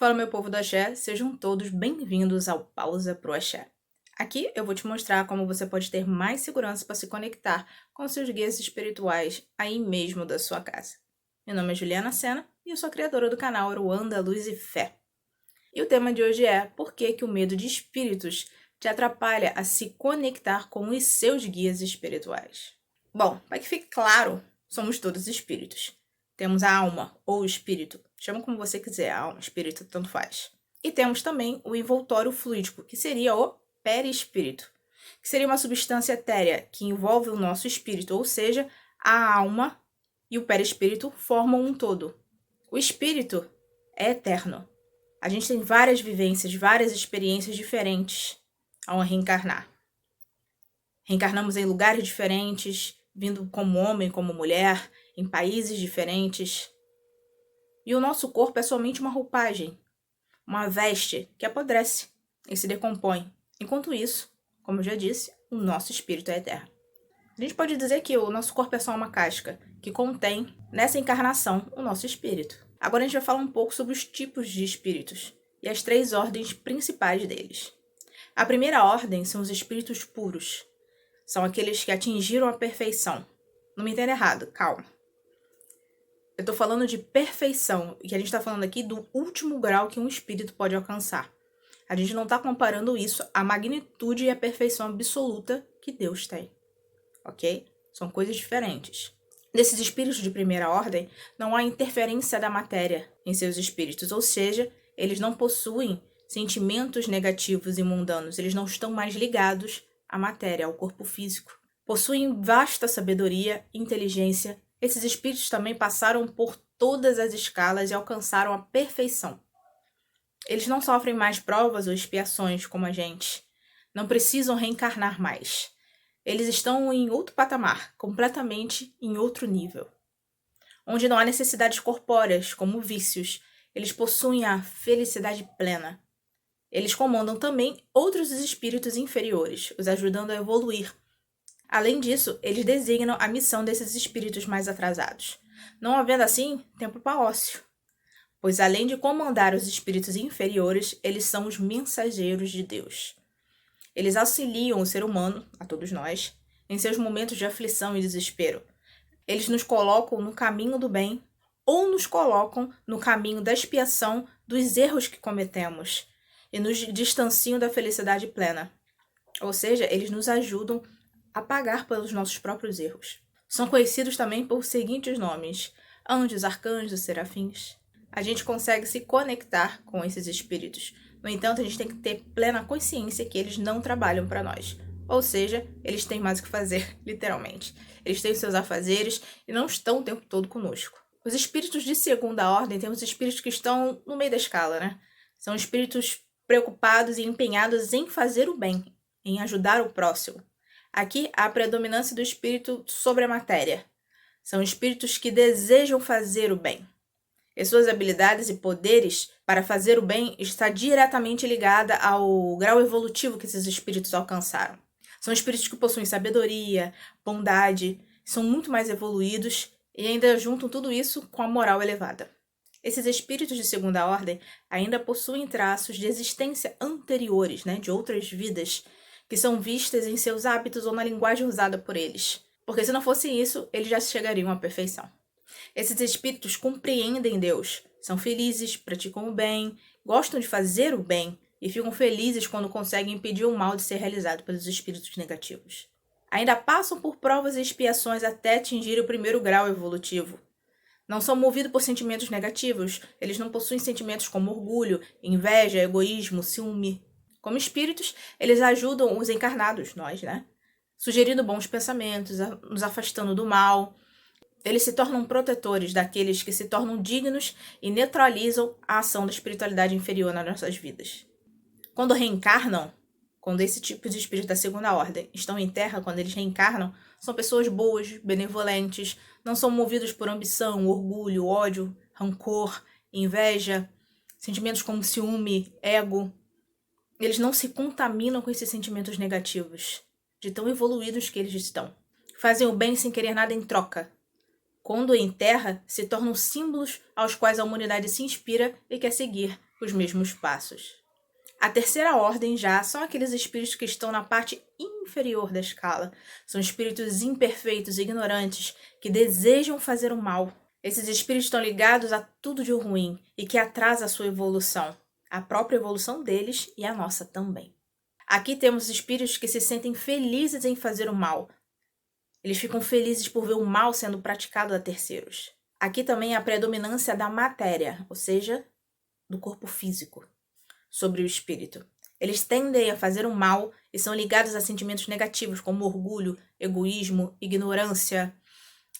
Fala, meu povo do Axé, sejam todos bem-vindos ao Pausa pro Axé. Aqui eu vou te mostrar como você pode ter mais segurança para se conectar com seus guias espirituais aí mesmo da sua casa. Meu nome é Juliana Sena e eu sou a criadora do canal Aruanda, Luz e Fé. E o tema de hoje é por que o medo de espíritos te atrapalha a se conectar com os seus guias espirituais. Bom, para que fique claro, somos todos espíritos. Temos a alma ou o espírito, chama como você quiser, alma, espírito, tanto faz. E temos também o envoltório fluídico, que seria o perispírito, que seria uma substância etérea que envolve o nosso espírito, ou seja, a alma e o perispírito formam um todo. O espírito é eterno. A gente tem várias vivências, várias experiências diferentes ao reencarnar. Reencarnamos em lugares diferentes, vindo como homem, como mulher, em países diferentes. E o nosso corpo é somente uma roupagem, uma veste que apodrece e se decompõe. Enquanto isso, como eu já disse, o nosso espírito é eterno. A gente pode dizer que o nosso corpo é só uma casca que contém, nessa encarnação, o nosso espírito. Agora a gente vai falar um pouco sobre os tipos de espíritos e as 3 ordens principais deles. A primeira ordem são os espíritos puros. São aqueles que atingiram a perfeição. Não me entenda errado, calma. Eu tô falando de perfeição, e que a gente tá falando aqui do último grau que um espírito pode alcançar. A gente não tá comparando isso à magnitude e à perfeição absoluta que Deus tem. Ok? São coisas diferentes. Nesses espíritos de primeira ordem, não há interferência da matéria em seus espíritos, ou seja, eles não possuem sentimentos negativos e mundanos, eles não estão mais ligados à matéria, ao corpo físico. Possuem vasta sabedoria e inteligência. Esses espíritos também passaram por todas as escalas e alcançaram a perfeição. Eles não sofrem mais provas ou expiações como a gente. Não precisam reencarnar mais. Eles estão em outro patamar, completamente em outro nível. Onde não há necessidades corpóreas, como vícios. Eles possuem a felicidade plena. Eles comandam também outros espíritos inferiores, os ajudando a evoluir. Além disso, eles designam a missão desses espíritos mais atrasados, não havendo assim tempo para ócio. Pois além de comandar os espíritos inferiores, eles são os mensageiros de Deus. Eles auxiliam o ser humano, a todos nós, em seus momentos de aflição e desespero. Eles nos colocam no caminho do bem ou nos colocam no caminho da expiação dos erros que cometemos e nos distanciam da felicidade plena. Ou seja, eles nos ajudam a pagar pelos nossos próprios erros. São conhecidos também por seguintes nomes: anjos, arcanjos, serafins. A gente consegue se conectar com esses espíritos. No entanto, a gente tem que ter plena consciência que eles não trabalham para nós. Ou seja, eles têm mais o que fazer, literalmente. Eles têm os seus afazeres e não estão o tempo todo conosco. Os espíritos de segunda ordem têm os espíritos que estão no meio da escala, né? São espíritos preocupados e empenhados em fazer o bem, em ajudar o próximo. Aqui há a predominância do espírito sobre a matéria. São espíritos que desejam fazer o bem. E suas habilidades e poderes para fazer o bem está diretamente ligada ao grau evolutivo que esses espíritos alcançaram. São espíritos que possuem sabedoria, bondade, são muito mais evoluídos e ainda juntam tudo isso com a moral elevada. Esses espíritos de segunda ordem ainda possuem traços de existência anteriores, de outras vidas, que são vistas em seus hábitos ou na linguagem usada por eles. Porque se não fosse isso, eles já chegariam à perfeição. Esses espíritos compreendem Deus, são felizes, praticam o bem, gostam de fazer o bem e ficam felizes quando conseguem impedir o mal de ser realizado pelos espíritos negativos. Ainda passam por provas e expiações até atingir o primeiro grau evolutivo. Não são movidos por sentimentos negativos, eles não possuem sentimentos como orgulho, inveja, egoísmo, ciúme. Como espíritos, eles ajudam os encarnados, nós, sugerindo bons pensamentos, nos afastando do mal. Eles se tornam protetores daqueles que se tornam dignos e neutralizam a ação da espiritualidade inferior nas nossas vidas. Quando reencarnam, quando esse tipo de espírito da segunda ordem estão em terra, quando eles reencarnam, são pessoas boas, benevolentes, não são movidos por ambição, orgulho, ódio, rancor, inveja, sentimentos como ciúme, ego. Eles não se contaminam com esses sentimentos negativos, de tão evoluídos que eles estão. Fazem o bem sem querer nada em troca. Quando em terra, se tornam símbolos aos quais a humanidade se inspira e quer seguir os mesmos passos. A terceira ordem já são aqueles espíritos que estão na parte inferior da escala. São espíritos imperfeitos, ignorantes, que desejam fazer o mal. Esses espíritos estão ligados a tudo de ruim e que atrasa a sua evolução, a própria evolução deles e a nossa também. Aqui temos espíritos que se sentem felizes em fazer o mal. Eles ficam felizes por ver o mal sendo praticado a terceiros. Aqui também é a predominância da matéria, ou seja, do corpo físico, sobre o espírito. Eles tendem a fazer o mal e são ligados a sentimentos negativos como orgulho, egoísmo, ignorância.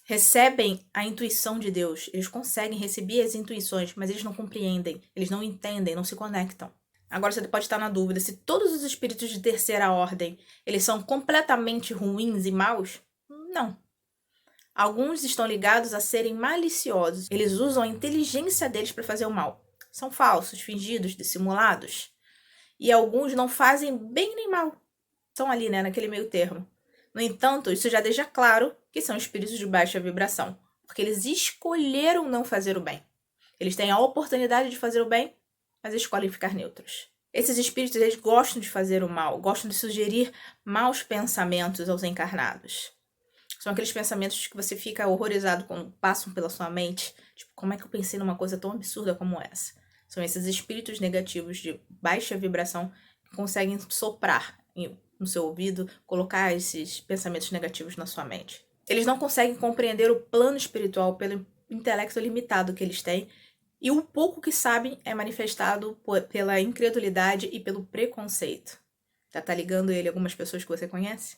Recebem a intuição de Deus. Eles conseguem receber as intuições, mas eles não compreendem, eles não entendem, não se conectam. Agora você pode estar na dúvida se todos os espíritos de terceira ordem, eles são completamente ruins e maus? Não. Alguns estão ligados a serem maliciosos. Eles usam a inteligência deles para fazer o mal. São falsos, fingidos, dissimulados. E alguns não fazem bem nem mal. Estão ali, naquele meio termo. No entanto, isso já deixa claro que são espíritos de baixa vibração, porque eles escolheram não fazer o bem. Eles têm a oportunidade de fazer o bem, mas escolhem ficar neutros. Esses espíritos, eles gostam de fazer o mal, gostam de sugerir maus pensamentos aos encarnados. São aqueles pensamentos que você fica horrorizado quando passam pela sua mente. Tipo, como é que eu pensei numa coisa tão absurda como essa? São esses espíritos negativos de baixa vibração que conseguem soprar no seu ouvido, colocar esses pensamentos negativos na sua mente. Eles não conseguem compreender o plano espiritual pelo intelecto limitado que eles têm, e o pouco que sabem é manifestado pela incredulidade e pelo preconceito. Já tá ligando ele a algumas pessoas que você conhece?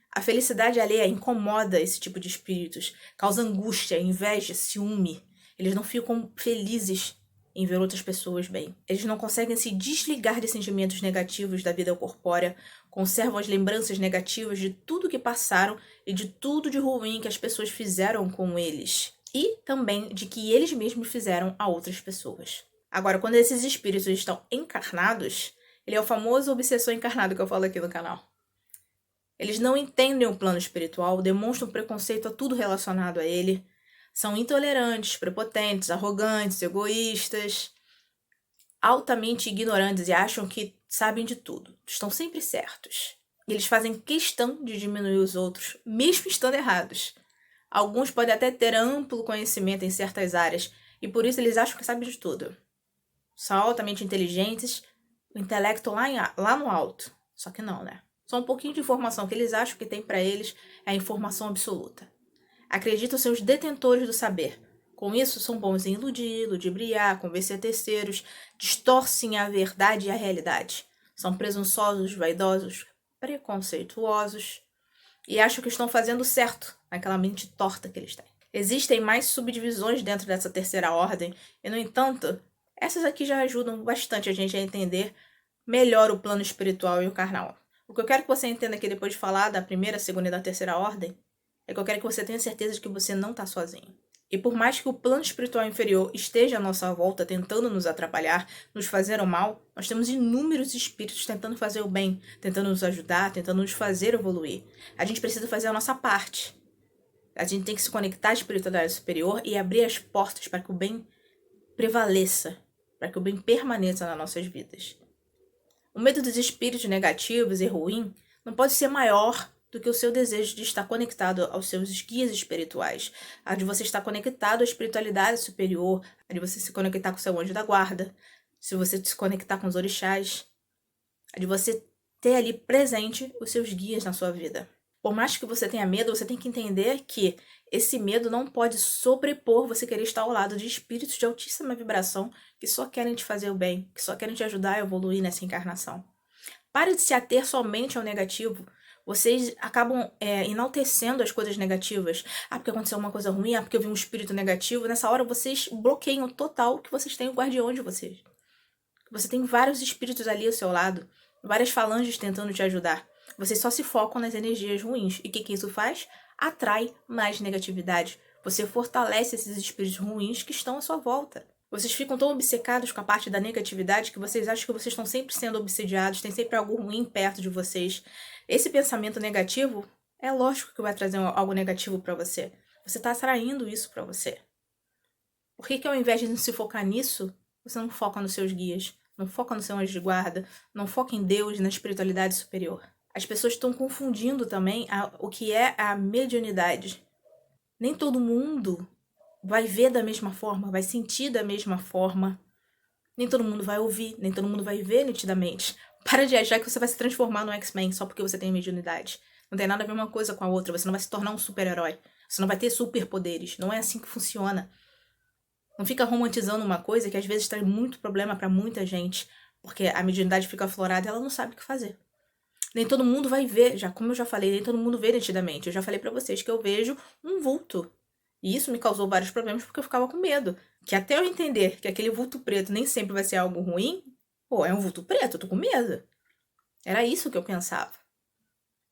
A felicidade alheia incomoda esse tipo de espíritos, causa angústia, inveja, ciúme. Eles não ficam felizes em ver outras pessoas bem. Eles não conseguem se desligar de sentimentos negativos da vida corpórea, conservam as lembranças negativas de tudo que passaram e de tudo de ruim que as pessoas fizeram com eles. E também de que eles mesmos fizeram a outras pessoas. Agora, quando esses espíritos estão encarnados, ele é o famoso obsessor encarnado que eu falo aqui no canal. Eles não entendem o plano espiritual, demonstram preconceito a tudo relacionado a ele, são intolerantes, prepotentes, arrogantes, egoístas, altamente ignorantes e acham que sabem de tudo, estão sempre certos. Eles fazem questão de diminuir os outros, mesmo estando errados. Alguns podem até ter amplo conhecimento em certas áreas, e por isso eles acham que sabem de tudo. São altamente inteligentes, o intelecto lá no alto. Só que não, Só um pouquinho de informação que eles acham que tem para eles é a informação absoluta. Acreditam ser os detentores do saber. Com isso, são bons em iludir, ludibriar, convencer terceiros, distorcem a verdade e a realidade. São presunçosos, vaidosos, preconceituosos e acham que estão fazendo certo naquela mente torta que eles têm. Existem mais subdivisões dentro dessa terceira ordem e, no entanto, essas aqui já ajudam bastante a gente a entender melhor o plano espiritual e o carnal. O que eu quero que você entenda aqui depois de falar da primeira, segunda e da terceira ordem é que eu quero que você tenha certeza de que você não está sozinho. E por mais que o plano espiritual inferior esteja à nossa volta tentando nos atrapalhar, nos fazer o mal, nós temos inúmeros espíritos tentando fazer o bem, tentando nos ajudar, tentando nos fazer evoluir. A gente precisa fazer a nossa parte. A gente tem que se conectar à espiritualidade superior e abrir as portas para que o bem prevaleça, para que o bem permaneça nas nossas vidas. O medo dos espíritos negativos e ruins não pode ser maior do que o seu desejo de estar conectado aos seus guias espirituais, a de você estar conectado à espiritualidade superior, a de você se conectar com o seu anjo da guarda, se você se conectar com os orixás, a de você ter ali presente os seus guias na sua vida. Por mais que você tenha medo, você tem que entender que esse medo não pode sobrepor você querer estar ao lado de espíritos de altíssima vibração que só querem te fazer o bem, que só querem te ajudar a evoluir nessa encarnação. Pare de se ater somente ao negativo. Vocês acabam enaltecendo as coisas negativas. Ah, porque aconteceu uma coisa ruim, porque eu vi um espírito negativo. Nessa hora vocês bloqueiam total que vocês têm o guardião de vocês. Você tem vários espíritos ali ao seu lado, várias falanges tentando te ajudar. Vocês só se focam nas energias ruins. E o que isso faz? Atrai mais negatividade. Você fortalece esses espíritos ruins que estão à sua volta. Vocês ficam tão obcecados com a parte da negatividade que vocês acham que vocês estão sempre sendo obsidiados, tem sempre algo ruim perto de vocês. Esse pensamento negativo, é lógico que vai trazer algo negativo para você. Você está atraindo isso para você. Por que ao invés de se focar nisso, você não foca nos seus guias, não foca no seu anjo de guarda, não foca em Deus, na espiritualidade superior. As pessoas estão confundindo também o que é a mediunidade. Nem todo mundo vai ver da mesma forma, vai sentir da mesma forma. Nem todo mundo vai ouvir, nem todo mundo vai ver nitidamente. Para de achar que você vai se transformar no X-Men só porque você tem mediunidade. Não tem nada a ver uma coisa com a outra. Você não vai se tornar um super-herói. Você não vai ter superpoderes. Não é assim que funciona. Não fica romantizando uma coisa que às vezes traz muito problema para muita gente. Porque a mediunidade fica aflorada e ela não sabe o que fazer. Nem todo mundo vai ver, como eu já falei, nem todo mundo vê nitidamente. Eu já falei para vocês que eu vejo um vulto. E isso me causou vários problemas porque eu ficava com medo. Que até eu entender que aquele vulto preto nem sempre vai ser algo ruim, é um vulto preto, eu tô com medo. Era isso que eu pensava.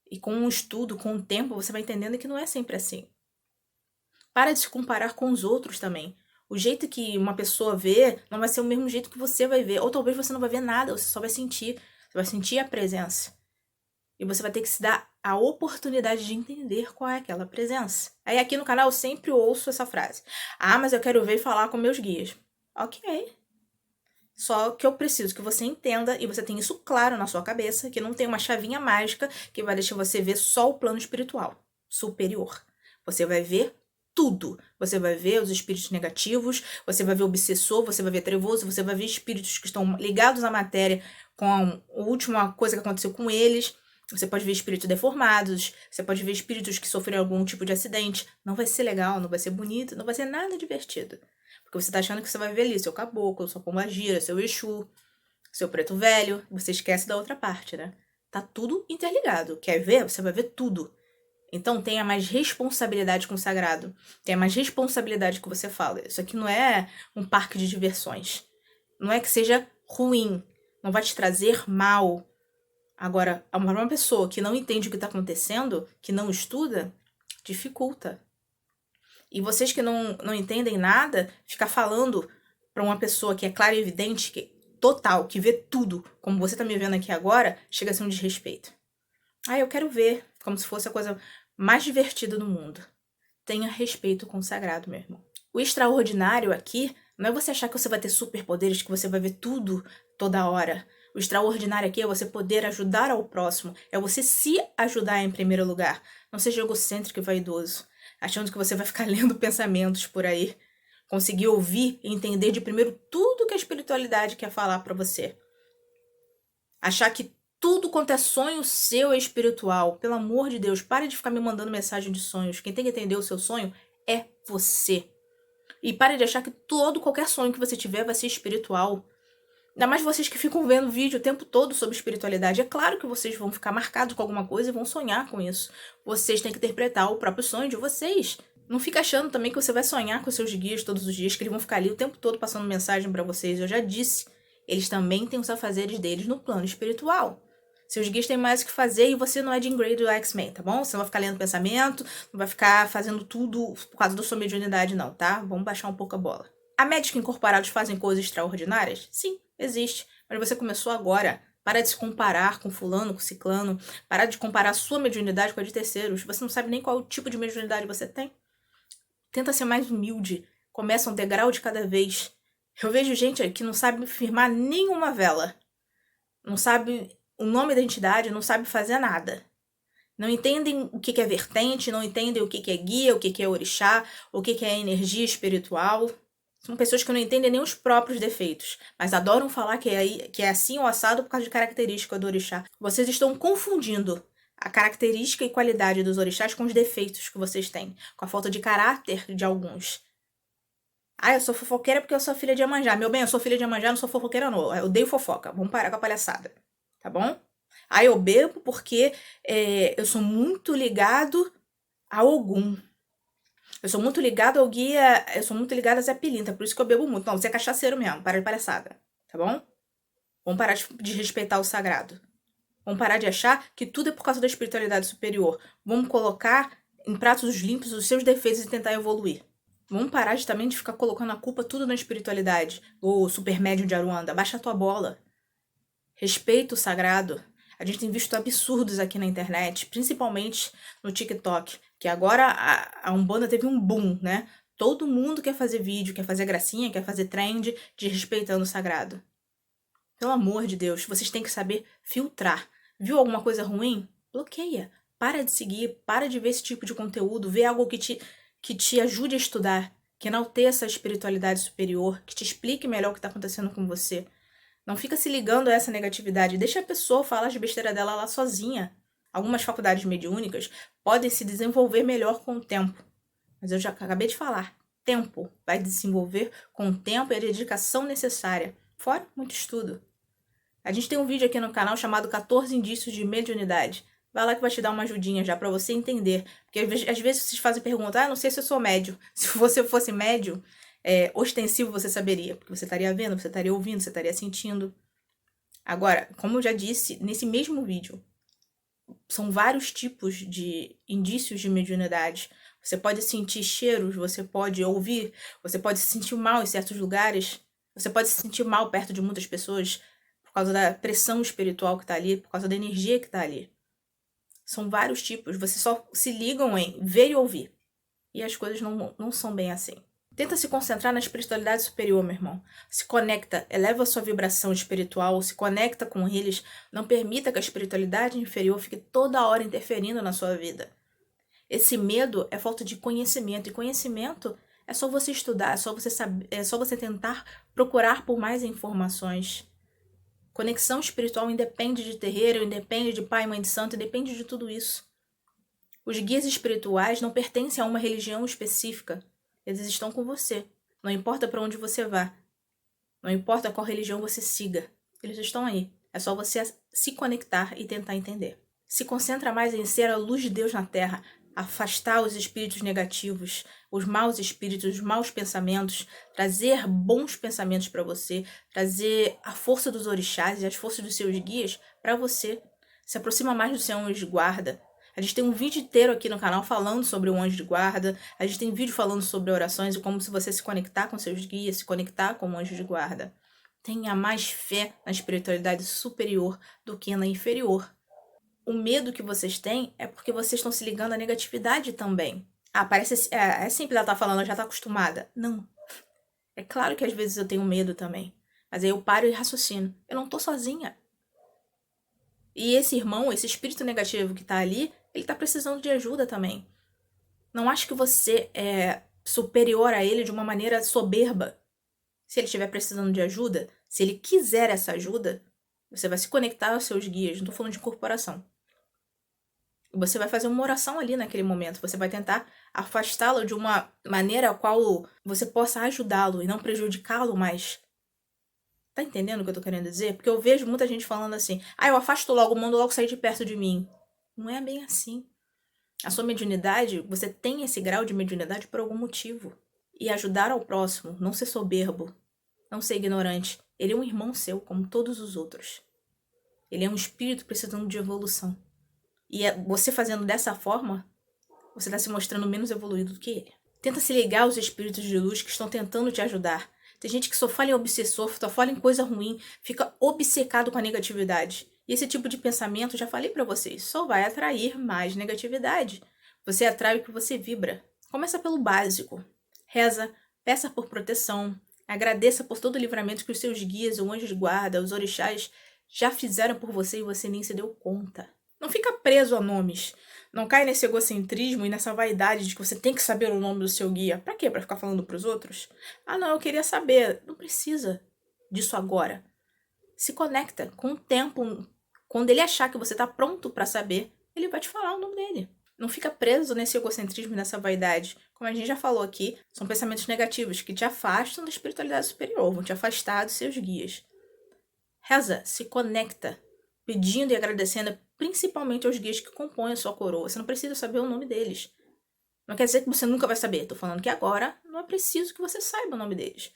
E com o estudo, com o tempo, você vai entendendo que não é sempre assim. Para de se comparar com os outros também. O jeito que uma pessoa vê não vai ser o mesmo jeito que você vai ver. Ou talvez você não vai ver nada, você só vai sentir. Você vai sentir a presença. E você vai ter que se dar a oportunidade de entender qual é aquela presença. Aí aqui no canal eu sempre ouço essa frase. Mas eu quero ver e falar com meus guias. Ok. Só que eu preciso que você entenda e você tenha isso claro na sua cabeça, que não tem uma chavinha mágica que vai deixar você ver só o plano espiritual superior. Você vai ver tudo. Você vai ver os espíritos negativos, você vai ver o obsessor, você vai ver trevoso, você vai ver espíritos que estão ligados à matéria com a última coisa que aconteceu com eles. Você pode ver espíritos deformados, você pode ver espíritos que sofreram algum tipo de acidente. Não vai ser legal, não vai ser bonito, não vai ser nada divertido. Porque você tá achando que você vai ver ali seu caboclo, sua pombagira, seu Exu, seu preto velho. Você esquece da outra parte, né? Tá tudo interligado. Quer ver? Você vai ver tudo. Então tenha mais responsabilidade com o sagrado. Tenha mais responsabilidade com o que você fala. Isso aqui não é um parque de diversões. Não é que seja ruim. Não vai te trazer mal. Agora, uma pessoa que não entende o que está acontecendo, que não estuda, dificulta. E vocês que não entendem nada, ficar falando para uma pessoa que é clara e evidente, que total, que vê tudo, como você está me vendo aqui agora, chega a ser um desrespeito. Eu quero ver, como se fosse a coisa mais divertida do mundo. Tenha respeito com o sagrado, meu irmão. O extraordinário aqui não é você achar que você vai ter superpoderes, que você vai ver tudo toda hora. O extraordinário aqui é você poder ajudar ao próximo. É você se ajudar em primeiro lugar. Não seja egocêntrico e vaidoso, achando que você vai ficar lendo pensamentos por aí. Conseguir ouvir e entender de primeiro tudo que a espiritualidade quer falar para você. Achar que tudo quanto é sonho seu é espiritual. Pelo amor de Deus, pare de ficar me mandando mensagem de sonhos. Quem tem que entender o seu sonho é você. E pare de achar que qualquer sonho que você tiver vai ser espiritual. Ainda mais vocês que ficam vendo vídeo o tempo todo sobre espiritualidade. É claro que vocês vão ficar marcados com alguma coisa e vão sonhar com isso. Vocês têm que interpretar o próprio sonho de vocês. Não fica achando também que você vai sonhar com seus guias todos os dias, que eles vão ficar ali o tempo todo passando mensagem para vocês. Eu já disse, eles também têm os afazeres deles no plano espiritual. Seus guias têm mais o que fazer e você não é Jean Grey do X-Men, tá bom? Você não vai ficar lendo pensamento, não vai ficar fazendo tudo por causa da sua mediunidade não, tá? Vamos baixar um pouco a bola. A médica incorporados fazem coisas extraordinárias? Sim, existe. Mas você começou agora. Para de se comparar com fulano, com ciclano. Para de comparar a sua mediunidade com a de terceiros. Você não sabe nem qual tipo de mediunidade você tem. Tenta ser mais humilde. Começa um degrau de cada vez. Eu vejo gente que não sabe firmar nenhuma vela. Não sabe o nome da entidade, não sabe fazer nada. Não entendem o que é vertente, não entendem o que é guia, o que é orixá, o que é energia espiritual. São pessoas que não entendem nem os próprios defeitos, mas adoram falar que é assim ou assado por causa de característica do orixá. Vocês estão confundindo a característica e qualidade dos orixás com os defeitos que vocês têm, com a falta de caráter de alguns. Eu sou fofoqueira porque eu sou filha de Iemanjá. Meu bem, eu sou filha de Iemanjá, não sou fofoqueira não. Eu odeio fofoca. Vamos parar com a palhaçada, tá bom? Eu bebo porque eu sou muito ligado a Ogum. Eu sou muito ligado ao guia, eu sou muito ligado a Zé Pilintra, por isso que eu bebo muito. Não, você é cachaceiro mesmo, para de palhaçada, tá bom? Vamos parar de respeitar o sagrado. Vamos parar de achar que tudo é por causa da espiritualidade superior. Vamos colocar em pratos limpos os seus defeitos e tentar evoluir. Vamos parar também de ficar colocando a culpa tudo na espiritualidade. O super médium de Aruanda, baixa a tua bola. Respeita o sagrado. A gente tem visto absurdos aqui na internet, principalmente no TikTok, que agora a Umbanda teve um boom, né? Todo mundo quer fazer vídeo, quer fazer gracinha, quer fazer trend de respeitando o sagrado. Pelo amor de Deus, vocês têm que saber filtrar. Viu alguma coisa ruim? Bloqueia. Para de seguir, para de ver esse tipo de conteúdo, vê algo que te ajude a estudar, que enalteça a espiritualidade superior, que te explique melhor o que está acontecendo com você. Não fica se ligando a essa negatividade, deixa a pessoa falar as besteiras dela lá sozinha. Algumas faculdades mediúnicas podem se desenvolver melhor com o tempo. Mas eu já acabei de falar, tempo vai desenvolver com o tempo e a dedicação necessária, fora muito estudo. A gente tem um vídeo aqui no canal chamado 14 indícios de mediunidade. Vai lá que vai te dar uma ajudinha já pra você entender. Porque às vezes vocês fazem pergunta, não sei se eu sou médio. Se você fosse médio, ostensivo você saberia. Porque você estaria vendo, você estaria ouvindo, você estaria sentindo. Agora, como eu já disse nesse mesmo vídeo, são vários tipos de indícios de mediunidade. Você pode sentir cheiros, você pode ouvir, você pode se sentir mal em certos lugares, você pode se sentir mal perto de muitas pessoas por causa da pressão espiritual que está ali, por causa da energia que está ali. São vários tipos, vocês só se ligam em ver e ouvir. E as coisas não são bem assim. Tenta se concentrar na espiritualidade superior, meu irmão. Se conecta, eleva a sua vibração espiritual, se conecta com eles. Não permita que a espiritualidade inferior fique toda hora interferindo na sua vida. Esse medo é falta de conhecimento. E conhecimento é só você estudar, é só você saber, é só você tentar procurar por mais informações. Conexão espiritual independe de terreiro, independe de pai e mãe de santo, independe de tudo isso. Os guias espirituais não pertencem a uma religião específica. Eles estão com você. Não importa para onde você vá. Não importa qual religião você siga. Eles estão aí. É só você se conectar e tentar entender. Se concentra mais em ser a luz de Deus na Terra. Afastar os espíritos negativos, os maus espíritos, os maus pensamentos. Trazer bons pensamentos para você. Trazer a força dos orixás e as forças dos seus guias para você. Se aproxima mais do seu anjo de guarda. A gente tem um vídeo inteiro aqui no canal falando sobre o anjo de guarda. A gente tem vídeo falando sobre orações e como se você se conectar com seus guias, se conectar com o anjo de guarda. Tenha mais fé na espiritualidade superior do que na inferior. O medo que vocês têm é porque vocês estão se ligando à negatividade também. Parece... É simples ela tá falando, ela já tá acostumada. Não. É claro que às vezes eu tenho medo também. Mas aí eu paro e raciocino. Eu não tô sozinha. E esse irmão, esse espírito negativo que tá ali, ele tá precisando de ajuda também. Não acho que você é superior a ele de uma maneira soberba. Se ele estiver precisando de ajuda, se ele quiser essa ajuda, você vai se conectar aos seus guias, não tô falando de incorporação. Você vai fazer uma oração ali naquele momento, você vai tentar afastá-lo de uma maneira a qual você possa ajudá-lo e não prejudicá-lo mais. Tá entendendo o que eu tô querendo dizer? Porque eu vejo muita gente falando assim, eu afasto logo, mando logo sair de perto de mim. Não é bem assim. A sua mediunidade, você tem esse grau de mediunidade por algum motivo. E ajudar ao próximo, não ser soberbo, não ser ignorante. Ele é um irmão seu, como todos os outros. Ele é um espírito precisando de evolução. E você fazendo dessa forma, você está se mostrando menos evoluído do que ele. Tenta se ligar aos espíritos de luz que estão tentando te ajudar. Tem gente que só fala em obsessor, só fala em coisa ruim, fica obcecado com a negatividade. E esse tipo de pensamento, já falei pra vocês, só vai atrair mais negatividade. Você atrai o que você vibra. Começa pelo básico. Reza, peça por proteção, agradeça por todo o livramento que os seus guias, o anjo de guarda, os orixás já fizeram por você e você nem se deu conta. Não fica preso a nomes. Não cai nesse egocentrismo e nessa vaidade de que você tem que saber o nome do seu guia. Pra quê? Pra ficar falando pros outros? Não, eu queria saber. Não precisa disso agora. Se conecta com o tempo. Quando ele achar que você tá pronto pra saber, ele vai te falar o nome dele. Não fica preso nesse egocentrismo e nessa vaidade. Como a gente já falou aqui, são pensamentos negativos que te afastam da espiritualidade superior, vão te afastar dos seus guias. Reza, se conecta, pedindo e agradecendo principalmente aos guias que compõem a sua coroa. Você não precisa saber o nome deles. Não quer dizer que você nunca vai saber. Tô falando que agora não é preciso que você saiba o nome deles.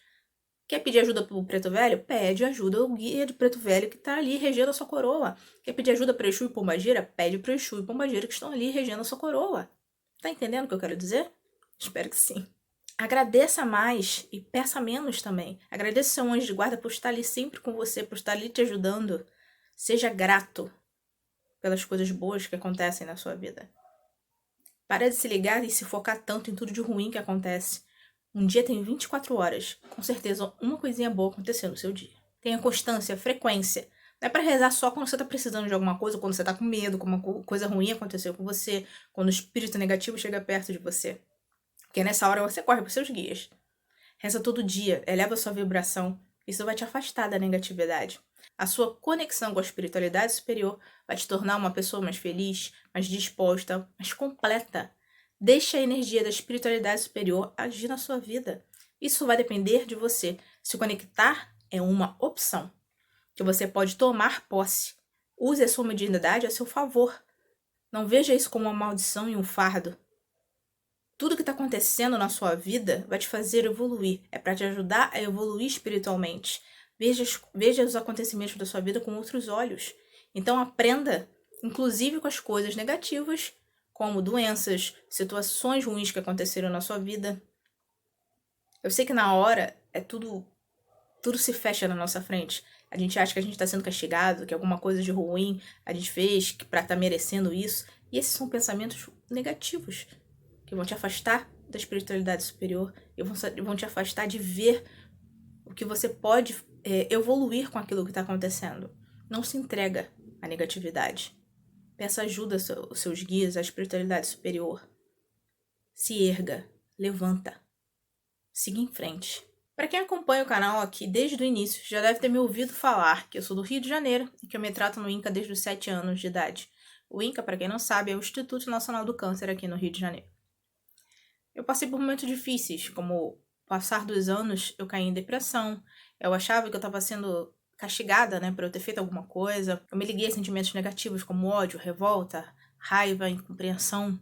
Quer pedir ajuda pro Preto Velho? Pede ajuda ao guia de Preto Velho que tá ali regendo a sua coroa. Quer pedir ajuda para Exu e Pombagira? Pede pro Exu e Pombagira que estão ali regendo a sua coroa. Tá entendendo o que eu quero dizer? Espero que sim. Agradeça mais e peça menos também. Agradeça seu anjo de guarda por estar ali sempre com você, por estar ali te ajudando. Seja grato pelas coisas boas que acontecem na sua vida. Para de se ligar e se focar tanto em tudo de ruim que acontece. Um dia tem 24 horas. Com certeza, uma coisinha boa aconteceu no seu dia. Tenha constância, frequência. Não é pra rezar só quando você tá precisando de alguma coisa, quando você tá com medo, quando uma coisa ruim aconteceu com você, quando o espírito negativo chega perto de você. Porque nessa hora você corre pros seus guias. Reza todo dia, eleva a sua vibração. Isso vai te afastar da negatividade. A sua conexão com a espiritualidade superior vai te tornar uma pessoa mais feliz, mais disposta, mais completa. Deixe a energia da espiritualidade superior agir na sua vida. Isso vai depender de você. Se conectar é uma opção que você pode tomar posse. Use a sua mediunidade a seu favor. Não veja isso como uma maldição e um fardo. Tudo que está acontecendo na sua vida vai te fazer evoluir. É para te ajudar a evoluir espiritualmente. Veja os acontecimentos da sua vida com outros olhos. Então aprenda, inclusive com as coisas negativas, como doenças, situações ruins que aconteceram na sua vida. Eu sei que na hora tudo se fecha na nossa frente. A gente acha que a gente está sendo castigado, que alguma coisa de ruim a gente fez para estar merecendo isso. E esses são pensamentos negativos que vão te afastar da espiritualidade superior e vão te afastar de ver o que você pode evoluir com aquilo que está acontecendo. Não se entrega à negatividade. Peça ajuda aos seus guias, à espiritualidade superior. Se erga, levanta, siga em frente. Para quem acompanha o canal aqui desde o início, já deve ter me ouvido falar que eu sou do Rio de Janeiro e que eu me trato no INCA desde os 7 anos de idade. O INCA, para quem não sabe, é o Instituto Nacional do Câncer aqui no Rio de Janeiro. Eu passei por momentos difíceis, como passar dos anos eu caí em depressão, eu achava que eu estava sendo castigada, né, por eu ter feito alguma coisa. Eu me liguei a sentimentos negativos como ódio, revolta, raiva, incompreensão,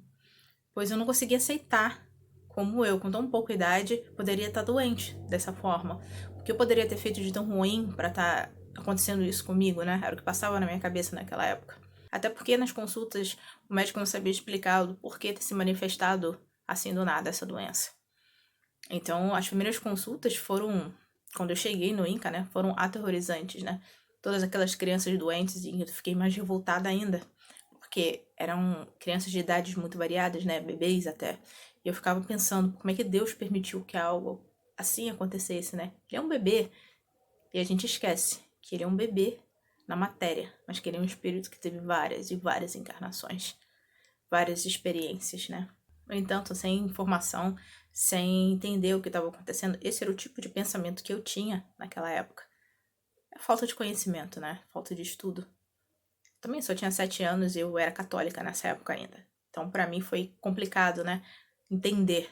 pois eu não conseguia aceitar como eu, com tão pouca idade, poderia estar doente dessa forma. O que eu poderia ter feito de tão ruim para estar acontecendo isso comigo, né? Era o que passava na minha cabeça naquela época. Até porque nas consultas o médico não sabia explicar o porquê ter se manifestado assim do nada essa doença. Então, as primeiras consultas foram, quando eu cheguei no INCA, né, foram aterrorizantes, né? Todas aquelas crianças doentes, e eu fiquei mais revoltada ainda, porque eram crianças de idades muito variadas, né, bebês até. E eu ficava pensando, como é que Deus permitiu que algo assim acontecesse, né? Ele é um bebê, e a gente esquece que ele é um bebê na matéria, mas que ele é um espírito que teve várias e várias encarnações, várias experiências, né? No entanto, sem informação, sem entender o que estava acontecendo, esse era o tipo de pensamento que eu tinha naquela época. É falta de conhecimento, né? Falta de estudo. Também só tinha 7 anos e eu era católica nessa época ainda. Então, para mim foi complicado, né? Entender,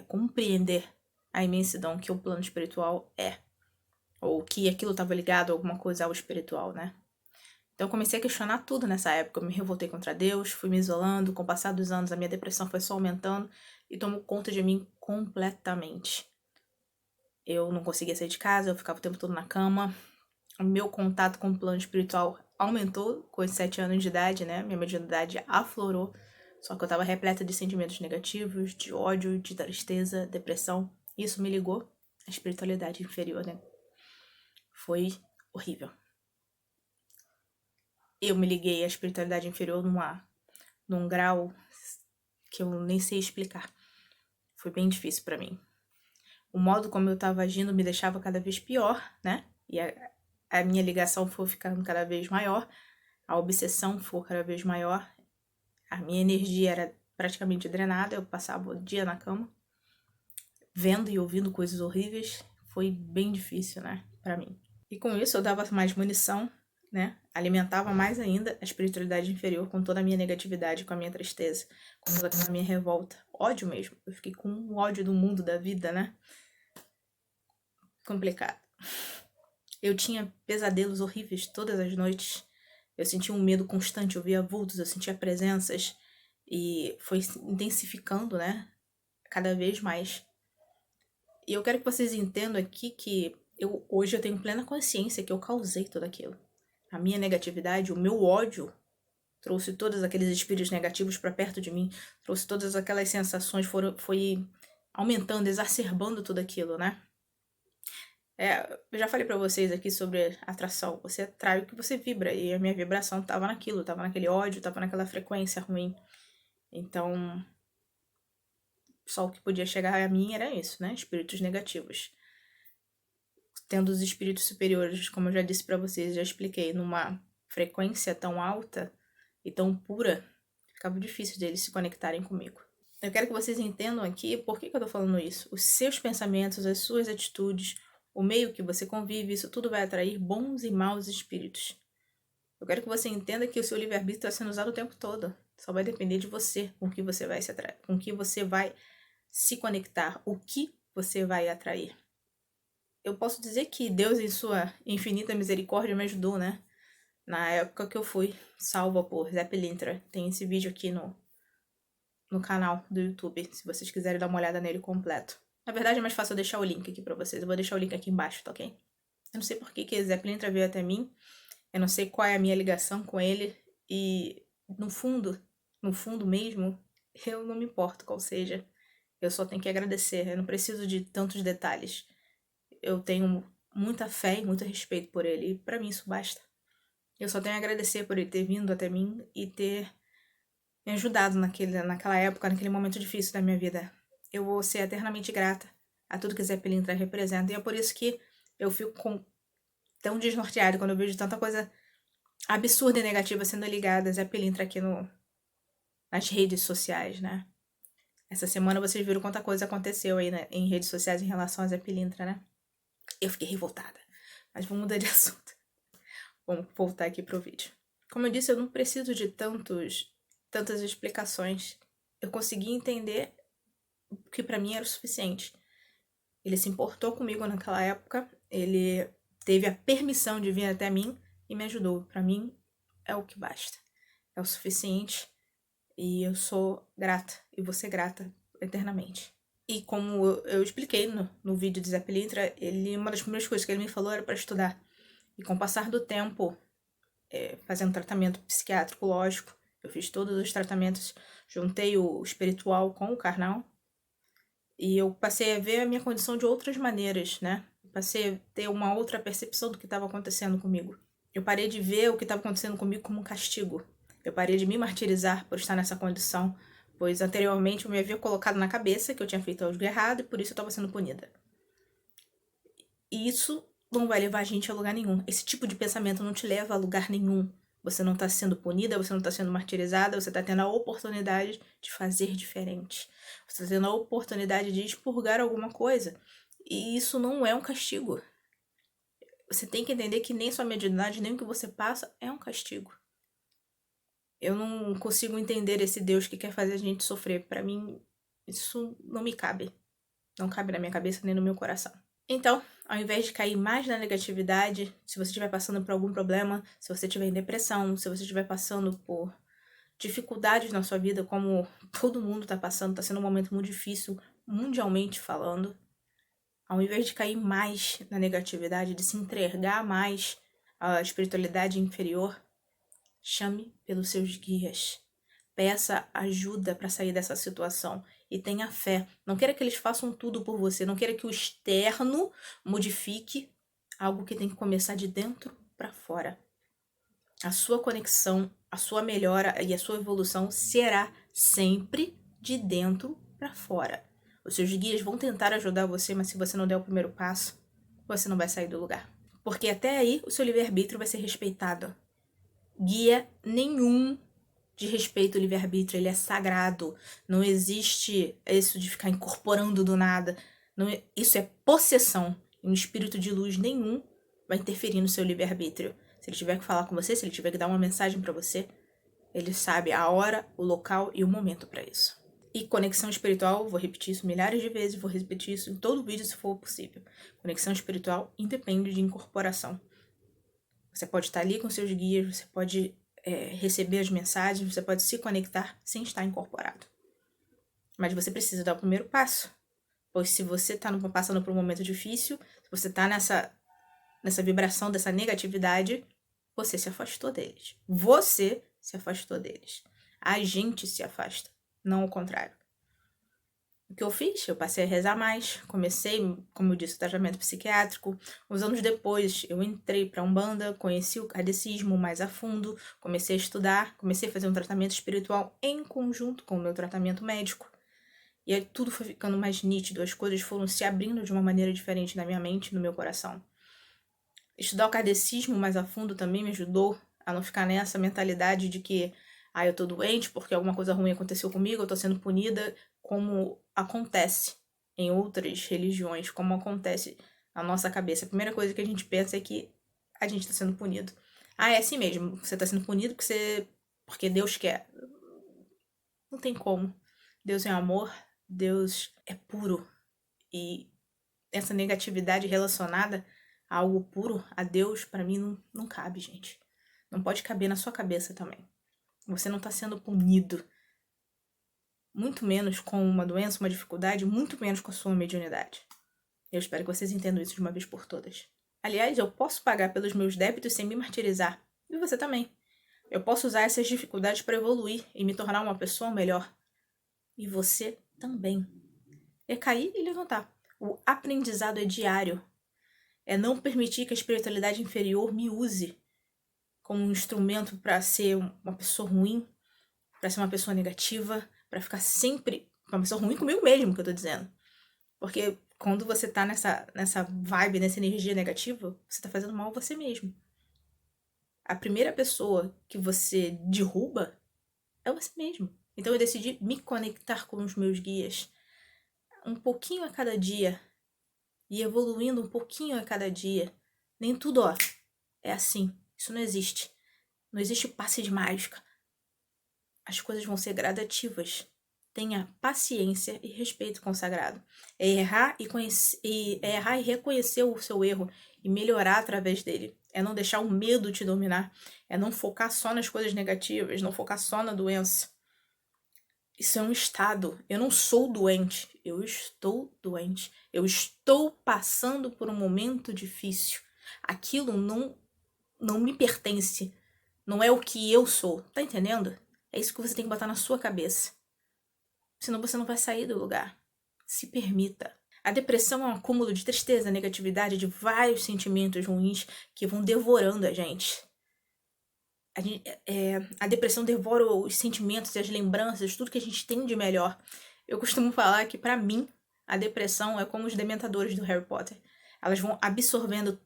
compreender a imensidão que o plano espiritual é. Ou que aquilo estava ligado a alguma coisa ao espiritual, né? Então eu comecei a questionar tudo nessa época. Eu me revoltei contra Deus, fui me isolando. Com o passar dos anos, a minha depressão foi só aumentando e tomou conta de mim completamente. Eu não conseguia sair de casa, eu ficava o tempo todo na cama. O meu contato com o plano espiritual aumentou com os 7 anos de idade, né? Minha mediunidade aflorou. Só que eu estava repleta de sentimentos negativos, de ódio, de tristeza, depressão. Isso me ligou à espiritualidade inferior, né? Foi horrível. Eu me liguei à espiritualidade inferior num grau que eu nem sei explicar. Foi bem difícil para mim. O modo como eu estava agindo me deixava cada vez pior, né? E a minha ligação foi ficando cada vez maior, a obsessão foi cada vez maior, a minha energia era praticamente drenada, eu passava o dia na cama, vendo e ouvindo coisas horríveis. Foi bem difícil, né, para mim. E com isso eu dava mais munição, né? Alimentava mais ainda a espiritualidade inferior com toda a minha negatividade, com a minha tristeza, com toda a minha revolta. Ódio mesmo. Eu fiquei com um ódio do mundo, da vida, né? Complicado. Eu tinha pesadelos horríveis todas as noites. Eu sentia um medo constante, eu via vultos, eu sentia presenças. E foi intensificando, né? Cada vez mais. E eu quero que vocês entendam aqui que hoje eu tenho plena consciência que eu causei tudo aquilo. A minha negatividade, o meu ódio, trouxe todos aqueles espíritos negativos para perto de mim, trouxe todas aquelas sensações, foi aumentando, exacerbando tudo aquilo, né? Eu já falei para vocês aqui sobre atração. Você atrai o que você vibra, e a minha vibração tava naquilo, tava naquele ódio, tava naquela frequência ruim. Então, Só o que podia chegar a mim era isso, né? Espíritos negativos. Tendo os espíritos superiores, como eu já disse pra vocês, já expliquei, numa frequência tão alta e tão pura, ficava difícil deles se conectarem comigo. Eu quero que vocês entendam aqui por que eu tô falando isso. Os seus pensamentos, as suas atitudes, o meio que você convive, isso tudo vai atrair bons e maus espíritos. Eu quero que você entenda que o seu livre-arbítrio está sendo usado o tempo todo. Só vai depender de você, com que você vai se atrair, com que você vai se conectar, o que você vai atrair. Eu posso dizer que Deus, em sua infinita misericórdia, me ajudou, né? Na época que eu fui salva por Zé Pilintra. Tem esse vídeo aqui no canal do YouTube, se vocês quiserem dar uma olhada nele completo. Na verdade, é mais fácil eu deixar o link aqui pra vocês. Eu vou deixar o link aqui embaixo, tá ok? Eu não sei por que Zé Pilintra veio até mim. Eu não sei qual é a minha ligação com ele. E, no fundo mesmo, eu não me importo qual seja. Eu só tenho que agradecer. Eu não preciso de tantos detalhes. Eu tenho muita fé e muito respeito por ele. E pra mim isso basta. Eu só tenho a agradecer por ele ter vindo até mim e ter me ajudado naquela época, naquele momento difícil da minha vida. Eu vou ser eternamente grata a tudo que Zé Pilintra representa. E é por isso que eu fico tão desnorteada quando eu vejo tanta coisa absurda e negativa sendo ligada a Zé Pilintra aqui nas redes sociais, né? Essa semana vocês viram quanta coisa aconteceu aí, né, em redes sociais em relação a Zé Pilintra, né? Eu fiquei revoltada. Mas vamos mudar de assunto. Vamos voltar aqui pro vídeo. Como eu disse, eu não preciso de tantas explicações. Eu consegui entender o que pra mim era o suficiente. Ele se importou comigo naquela época, ele teve a permissão de vir até mim e me ajudou. Pra mim é o que basta. É o suficiente e eu sou grata e vou ser grata eternamente. E como eu expliquei no vídeo de Zé Pilintra, uma das primeiras coisas que ele me falou era para estudar. E com o passar do tempo, fazendo tratamento psiquiátrico, lógico, eu fiz todos os tratamentos, juntei o espiritual com o carnal, e eu passei a ver a minha condição de outras maneiras, né? Passei a ter uma outra percepção do que estava acontecendo comigo. Eu parei de ver o que estava acontecendo comigo como um castigo. Eu parei de me martirizar por estar nessa condição, pois anteriormente eu me havia colocado na cabeça que eu tinha feito algo errado e por isso eu estava sendo punida. E isso não vai levar a gente a lugar nenhum. Esse tipo de pensamento não te leva a lugar nenhum. Você não está sendo punida, você não está sendo martirizada, você está tendo a oportunidade de fazer diferente. Você está tendo a oportunidade de expurgar alguma coisa. E isso não é um castigo. Você tem que entender que nem sua mediunidade, nem o que você passa é um castigo. Eu não consigo entender esse Deus que quer fazer a gente sofrer. Para mim, isso não me cabe. Não cabe na minha cabeça nem no meu coração. Então, ao invés de cair mais na negatividade, se você estiver passando por algum problema, se você estiver em depressão, se você estiver passando por dificuldades na sua vida, como todo mundo está passando, está sendo um momento muito difícil, mundialmente falando, ao invés de cair mais na negatividade, de se entregar mais à espiritualidade inferior, chame pelos seus guias. Peça ajuda para sair dessa situação e tenha fé. Não queira que eles façam tudo por você. Não queira que o externo modifique algo que tem que começar de dentro para fora. A sua conexão, a sua melhora e a sua evolução será sempre de dentro para fora. Os seus guias vão tentar ajudar você, mas se você não der o primeiro passo, você não vai sair do lugar. Porque até aí o seu livre-arbítrio vai ser respeitado. Guia nenhum de respeito ao livre-arbítrio, ele é sagrado. Não existe isso de ficar incorporando do nada. Não, isso é possessão. E um espírito de luz nenhum vai interferir no seu livre-arbítrio. Se ele tiver que falar com você, se ele tiver que dar uma mensagem para você, ele sabe a hora, o local e o momento para isso. E conexão espiritual, vou repetir isso milhares de vezes, vou repetir isso em todo vídeo se for possível. Conexão espiritual independe de incorporação. Você pode estar ali com seus guias, você pode receber as mensagens, você pode se conectar sem estar incorporado. Mas você precisa dar o primeiro passo. Pois se você está passando por um momento difícil, se você está nessa vibração dessa negatividade, você se afastou deles. Você se afastou deles. A gente se afasta, não o contrário. O que eu fiz? Eu passei a rezar mais, comecei, como eu disse, o tratamento psiquiátrico. Uns anos depois, eu entrei para a Umbanda, conheci o kardecismo mais a fundo, comecei a estudar, comecei a fazer um tratamento espiritual em conjunto com o meu tratamento médico. E aí tudo foi ficando mais nítido, as coisas foram se abrindo de uma maneira diferente na minha mente e no meu coração. Estudar o kardecismo mais a fundo também me ajudou a não ficar nessa mentalidade de que eu tô doente porque alguma coisa ruim aconteceu comigo, eu tô sendo punida, como acontece em outras religiões, como acontece na nossa cabeça. A primeira coisa que a gente pensa é que a gente tá sendo punido. É assim mesmo, você tá sendo punido porque Deus quer. Não tem como. Deus é amor, Deus é puro. E essa negatividade relacionada a algo puro, a Deus, pra mim não cabe, gente. Não pode caber na sua cabeça também. Você não tá sendo punido. Muito menos com uma doença, uma dificuldade, muito menos com a sua mediunidade. Eu espero que vocês entendam isso de uma vez por todas. Aliás, eu posso pagar pelos meus débitos sem me martirizar. E você também. Eu posso usar essas dificuldades para evoluir e me tornar uma pessoa melhor. E você também. É cair e levantar. O aprendizado é diário. É não permitir que a espiritualidade inferior me use como um instrumento para ser uma pessoa ruim, para ser uma pessoa negativa, para ficar sempre uma pessoa ruim comigo mesmo, que eu tô dizendo. Porque quando você tá nessa vibe, nessa energia negativa, você tá fazendo mal a você mesmo. A primeira pessoa que você derruba é você mesmo. Então eu decidi me conectar com os meus guias um pouquinho a cada dia e evoluindo um pouquinho a cada dia. Nem tudo, é assim. Isso não existe. Não existe passe de mágica. As coisas vão ser gradativas. Tenha paciência e respeito com o sagrado. É errar e reconhecer o seu erro e melhorar através dele. É não deixar o medo te dominar. É não focar só nas coisas negativas, não focar só na doença. Isso é um estado. Eu não sou doente. Eu estou doente. Eu estou passando por um momento difícil. Aquilo não me pertence. Não é o que eu sou. Tá entendendo? É isso que você tem que botar na sua cabeça. Senão você não vai sair do lugar. Se permita. A depressão é um acúmulo de tristeza, negatividade, de vários sentimentos ruins que vão devorando a gente. A depressão devora os sentimentos e as lembranças, tudo que a gente tem de melhor. Eu costumo falar que, pra mim, a depressão é como os dementadores do Harry Potter. Elas vão absorvendo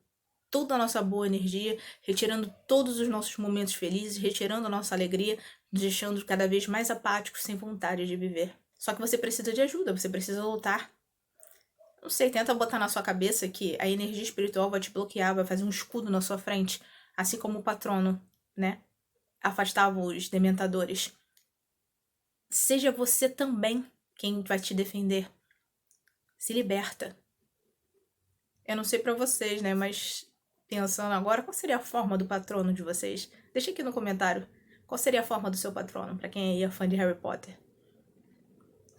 toda a nossa boa energia, retirando todos os nossos momentos felizes, retirando a nossa alegria, nos deixando cada vez mais apáticos, sem vontade de viver. Só que você precisa de ajuda, você precisa lutar. Não sei, tenta botar na sua cabeça que a energia espiritual vai te bloquear, vai fazer um escudo na sua frente, assim como o patrono, né? Afastava os dementadores. Seja você também quem vai te defender. Se liberta. Eu não sei pra vocês, né? Mas pensando agora, qual seria a forma do patrono de vocês? Deixa aqui no comentário. Qual seria a forma do seu patrono, pra quem aí é fã de Harry Potter?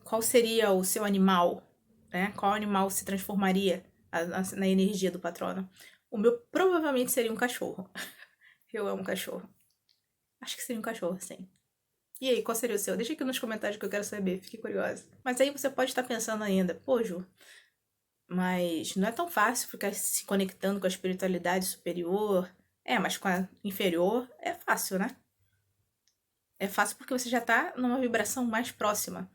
Qual seria o seu animal, né? Qual animal se transformaria na energia do patrono? O meu provavelmente seria um cachorro. Eu amo cachorro. Acho que seria um cachorro, sim. E aí, qual seria o seu? Deixa aqui nos comentários que eu quero saber, fiquei curiosa. Mas aí você pode estar pensando ainda, pô, Ju, mas não é tão fácil ficar se conectando com a espiritualidade superior. Mas com a inferior é fácil, né? É fácil porque você já tá numa vibração mais próxima.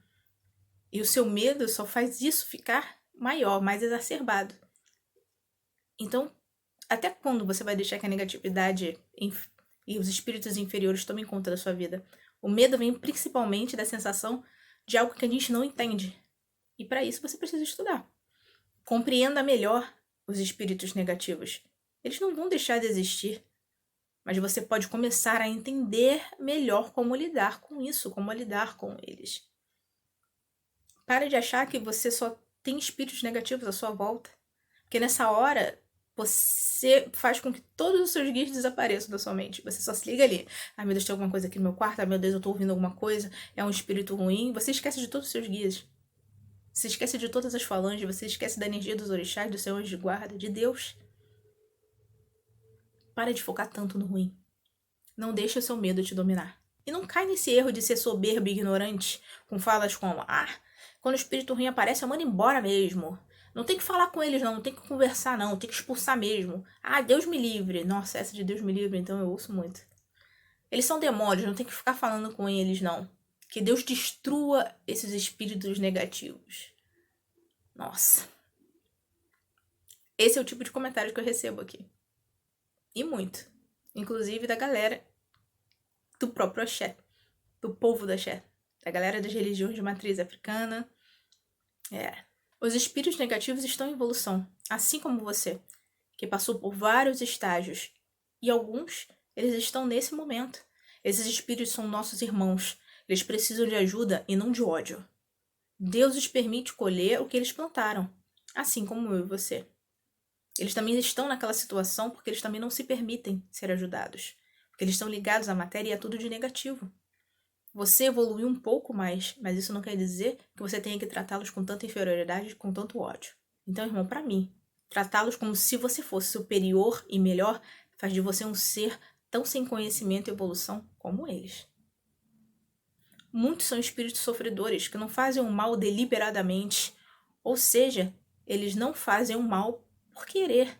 E o seu medo só faz isso ficar maior, mais exacerbado. Então, até quando você vai deixar que a negatividade e os espíritos inferiores tomem conta da sua vida? O medo vem principalmente da sensação de algo que a gente não entende. E para isso você precisa estudar. Compreenda melhor os espíritos negativos. Eles não vão deixar de existir, mas você pode começar a entender melhor como lidar com isso, como lidar com eles. Para de achar que você só tem espíritos negativos à sua volta. Porque nessa hora, você faz com que todos os seus guias desapareçam da sua mente. Você só se liga ali. Ai, meu Deus, tem alguma coisa aqui no meu quarto. Ai, meu Deus, eu tô ouvindo alguma coisa. É um espírito ruim. Você esquece de todos os seus guias. Você esquece de todas as falanges. Você esquece da energia dos orixás, do seu anjo de guarda, de Deus. Para de focar tanto no ruim. Não deixe o seu medo te dominar. E não cai nesse erro de ser soberbo e ignorante, com falas como, quando o espírito ruim aparece, eu mando embora mesmo. Não tem que falar com eles não tem que conversar não, tem que expulsar mesmo. Deus me livre. Nossa, essa de Deus me livre, então eu ouço muito. Eles são demônios, não tem que ficar falando com eles não. Que Deus destrua esses espíritos negativos. Nossa. Esse é o tipo de comentário que eu recebo aqui. E muito. Inclusive da galera do próprio axé. Do povo do axé. Da galera das religiões de matriz africana. Os espíritos negativos estão em evolução. Assim como você. Que passou por vários estágios. E alguns, eles estão nesse momento. Esses espíritos são nossos irmãos. Eles precisam de ajuda e não de ódio. Deus os permite colher o que eles plantaram. Assim como eu e você. Eles também estão naquela situação porque eles também não se permitem ser ajudados. Porque eles estão ligados à matéria e é tudo de negativo. Você evoluiu um pouco mais, mas isso não quer dizer que você tenha que tratá-los com tanta inferioridade e com tanto ódio. Então, irmão, para mim, tratá-los como se você fosse superior e melhor faz de você um ser tão sem conhecimento e evolução como eles. Muitos são espíritos sofredores que não fazem o mal deliberadamente, ou seja, eles não fazem o mal por querer.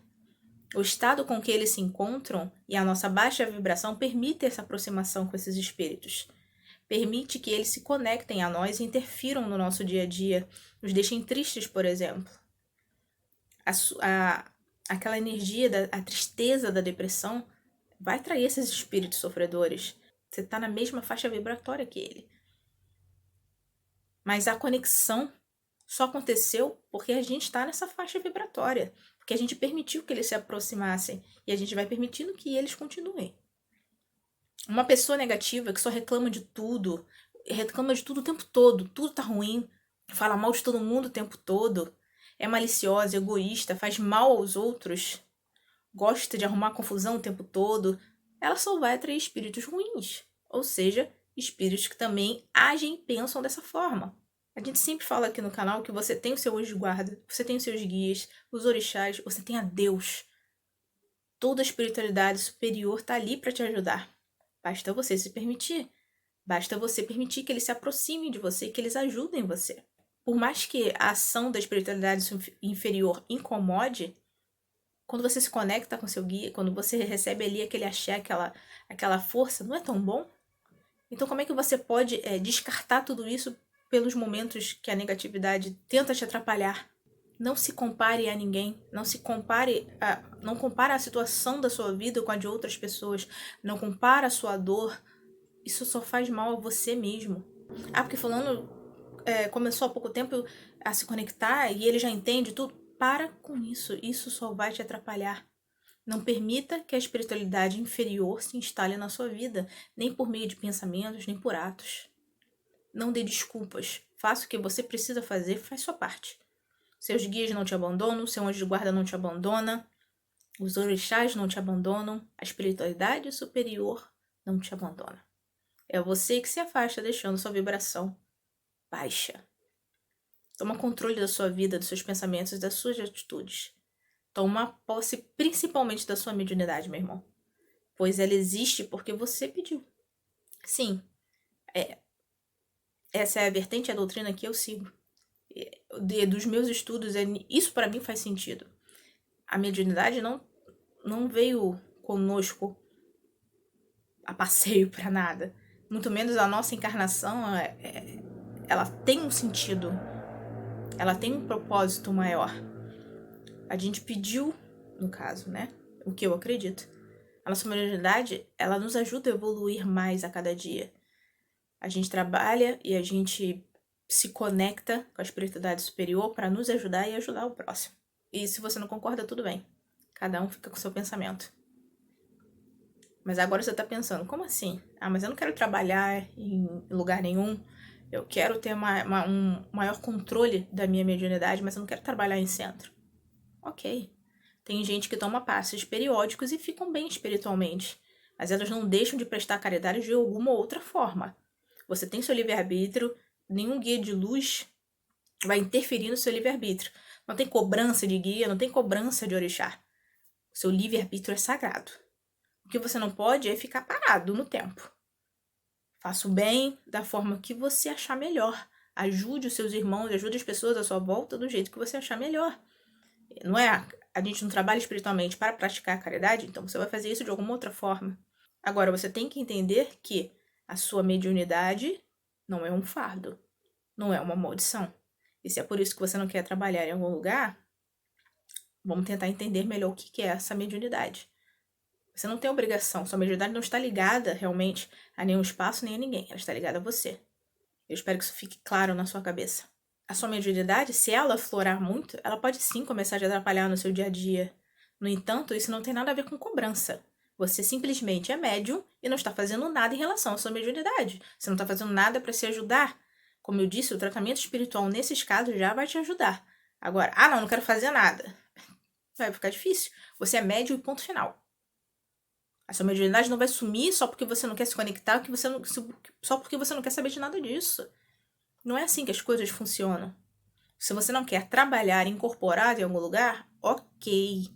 O estado com que eles se encontram e a nossa baixa vibração permite essa aproximação com esses espíritos. Permite que eles se conectem a nós e interfiram no nosso dia a dia, nos deixem tristes, por exemplo. Aquela energia, a tristeza da depressão vai atrair esses espíritos sofredores. Você está na mesma faixa vibratória que ele. Mas a conexão só aconteceu porque a gente está nessa faixa vibratória. Porque a gente permitiu que eles se aproximassem. E a gente vai permitindo que eles continuem. Uma pessoa negativa que só reclama de tudo o tempo todo, tudo tá ruim, fala mal de todo mundo o tempo todo, é maliciosa, egoísta, faz mal aos outros, gosta de arrumar confusão o tempo todo, ela só vai atrair espíritos ruins. Ou seja, espíritos que também agem e pensam dessa forma. A gente sempre fala aqui no canal que você tem o seu anjo de guarda, você tem os seus guias, os orixás, você tem a Deus. Toda a espiritualidade superior está ali para te ajudar. Basta você se permitir. Basta você permitir que eles se aproximem de você e que eles ajudem você. Por mais que a ação da espiritualidade inferior incomode, quando você se conecta com seu guia, quando você recebe ali aquele axé, aquela força, não é tão bom? Então como é que você pode descartar tudo isso pelos momentos que a negatividade tenta te atrapalhar? Não se compare a ninguém, não compare a situação da sua vida com a de outras pessoas, não compare a sua dor, isso só faz mal a você mesmo. Porque fulano começou há pouco tempo a se conectar e ele já entende tudo, para com isso só vai te atrapalhar. Não permita que a espiritualidade inferior se instale na sua vida, nem por meio de pensamentos, nem por atos. Não dê desculpas, faça o que você precisa fazer, faz sua parte. Seus guias não te abandonam, seu anjo de guarda não te abandona, os orixás não te abandonam, a espiritualidade superior não te abandona. É você que se afasta deixando sua vibração baixa. Toma controle da sua vida, dos seus pensamentos e das suas atitudes. Toma posse principalmente da sua mediunidade, meu irmão. Pois ela existe porque você pediu. Sim, essa é a vertente, a doutrina que eu sigo. Dos meus estudos, isso para mim faz sentido. A mediunidade não veio conosco a passeio para nada. Muito menos a nossa encarnação, ela tem um sentido. Ela tem um propósito maior. A gente pediu, no caso, né? O que eu acredito. A nossa mediunidade, ela nos ajuda a evoluir mais a cada dia. A gente trabalha e a gente se conecta com a espiritualidade superior para nos ajudar e ajudar o próximo. E se você não concorda, tudo bem. Cada um fica com o seu pensamento. Mas agora você está pensando, como assim? Mas eu não quero trabalhar em lugar nenhum. Eu quero ter um maior controle da minha mediunidade, mas eu não quero trabalhar em centro. Ok. Tem gente que toma passes periódicos e ficam bem espiritualmente. Mas elas não deixam de prestar caridade de alguma outra forma. Você tem seu livre-arbítrio, nenhum guia de luz vai interferir no seu livre-arbítrio. Não tem cobrança de guia, não tem cobrança de orixá. O seu livre-arbítrio é sagrado. O que você não pode é ficar parado no tempo. Faça o bem da forma que você achar melhor. Ajude os seus irmãos, ajude as pessoas à sua volta do jeito que você achar melhor. Não é? A gente não trabalha espiritualmente para praticar a caridade, então você vai fazer isso de alguma outra forma. Agora, você tem que entender que a sua mediunidade não é um fardo, não é uma maldição. E se é por isso que você não quer trabalhar em algum lugar, vamos tentar entender melhor o que é essa mediunidade. Você não tem obrigação, sua mediunidade não está ligada realmente a nenhum espaço nem a ninguém, ela está ligada a você. Eu espero que isso fique claro na sua cabeça. A sua mediunidade, se ela florar muito, ela pode sim começar a te atrapalhar no seu dia a dia. No entanto, isso não tem nada a ver com cobrança. Você simplesmente é médium e não está fazendo nada em relação à sua mediunidade. Você não está fazendo nada para se ajudar. Como eu disse, o tratamento espiritual nesses casos já vai te ajudar. Agora, não quero fazer nada. Vai ficar difícil. Você é médium e ponto final. A sua mediunidade não vai sumir só porque você não quer se conectar, só porque você não quer saber de nada disso. Não é assim que as coisas funcionam. Se você não quer trabalhar incorporado em algum lugar, ok.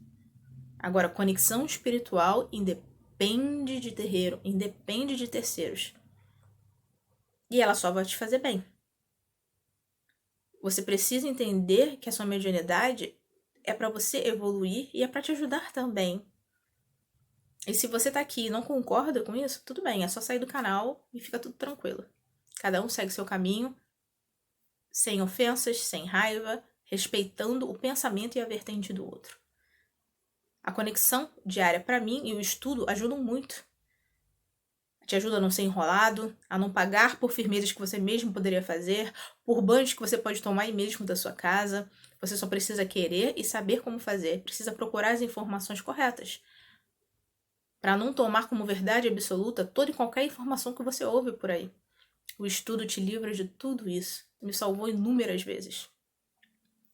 Agora, conexão espiritual independe de terreiro, independe de terceiros. E ela só vai te fazer bem. Você precisa entender que a sua mediunidade é para você evoluir e é para te ajudar também. E se você tá aqui e não concorda com isso, tudo bem, é só sair do canal e fica tudo tranquilo. Cada um segue seu caminho, sem ofensas, sem raiva, respeitando o pensamento e a vertente do outro. A conexão diária para mim e o estudo ajudam muito. Te ajuda a não ser enrolado, a não pagar por firmezas que você mesmo poderia fazer, por banhos que você pode tomar aí mesmo da sua casa. Você só precisa querer e saber como fazer, precisa procurar as informações corretas. Para não tomar como verdade absoluta toda e qualquer informação que você ouve por aí. O estudo te livra de tudo isso. Me salvou inúmeras vezes.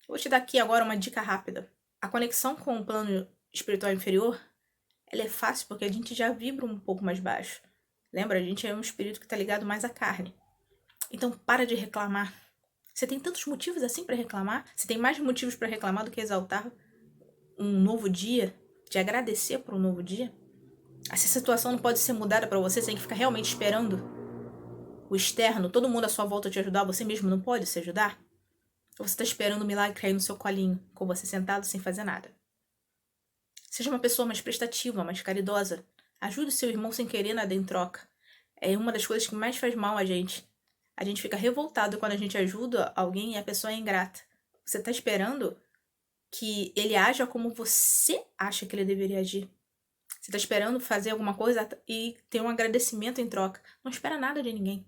Vou te dar aqui agora uma dica rápida. A conexão com o plano espiritual inferior, ela é fácil porque a gente já vibra um pouco mais baixo. Lembra? A gente é um espírito que está ligado mais à carne. Então para de reclamar. Você tem tantos motivos assim para reclamar? Você tem mais motivos para reclamar do que exaltar um novo dia? De agradecer por um novo dia? Essa situação não pode ser mudada para você, você tem que ficar realmente esperando o externo, todo mundo à sua volta te ajudar, você mesmo não pode se ajudar? Ou você está esperando o milagre cair no seu colinho, com você sentado sem fazer nada? Seja uma pessoa mais prestativa, mais caridosa. Ajude o seu irmão sem querer nada em troca. É uma das coisas que mais faz mal a gente. A gente fica revoltado quando a gente ajuda alguém e a pessoa é ingrata. Você está esperando que ele haja como você acha que ele deveria agir. Você está esperando fazer alguma coisa e ter um agradecimento em troca. Não espera nada de ninguém.